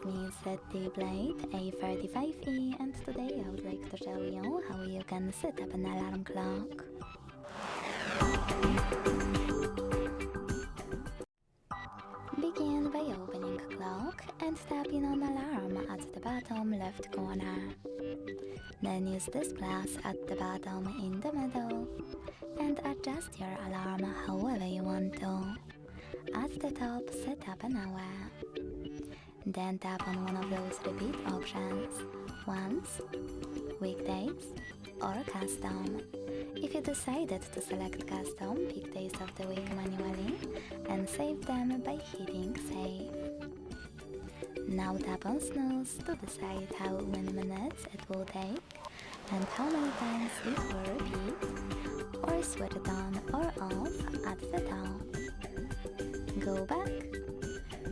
with me ZTE Blade A35e, and today I would like to show you how you can set up an alarm clock. Begin by opening clock and tapping on alarm at the bottom left corner. Then use this plus at the bottom in the middle and adjust your alarm however you want to. At the top, set up an hour. Then tap on one of those repeat options, once, weekdays, or custom. If you decided to select custom, pick days of the week manually and save them by hitting save. Now tap on snooze to decide how many minutes it will take and how many times it will repeat, or switch it on or off at the top. Go back,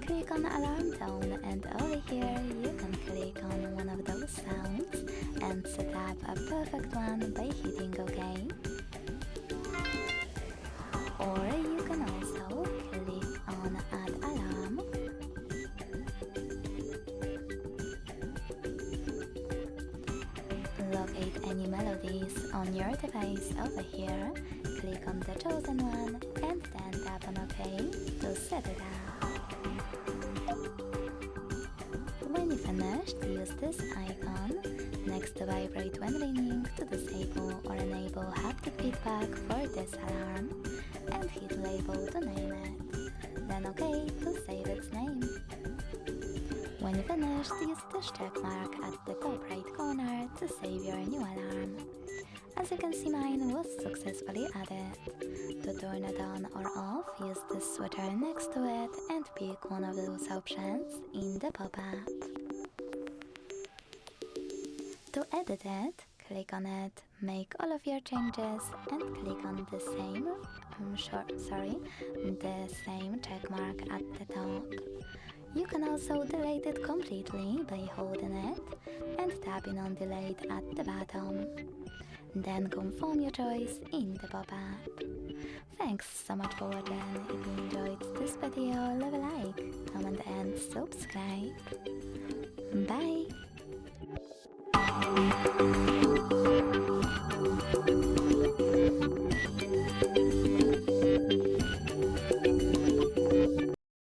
click on alarm tone, and over here you can click on one of those sounds and set up a perfect one by hitting OK. Or you can also click on add alarm, locate any melodies on your device over here, click on the chosen one, and then tap on OK to set it up. When you finished, use this icon next to vibrate when ringing to disable or enable haptic feedback for this alarm, and hit label to name it, then OK to save its name. When you finished, use this check mark at the top right corner to save your new alarm. As you can see, mine was successfully added. To turn it on or off, use the switcher next to it and pick one of those options in the pop-up. To edit it, click on it, make all of your changes, and click on the same, the same checkmark at the top. You can also delete it completely by holding it and tapping on delete at the bottom. Then confirm your choice in the pop-up. Thanks so much for watching. If you enjoyed this video, leave a like, comment and subscribe. Bye!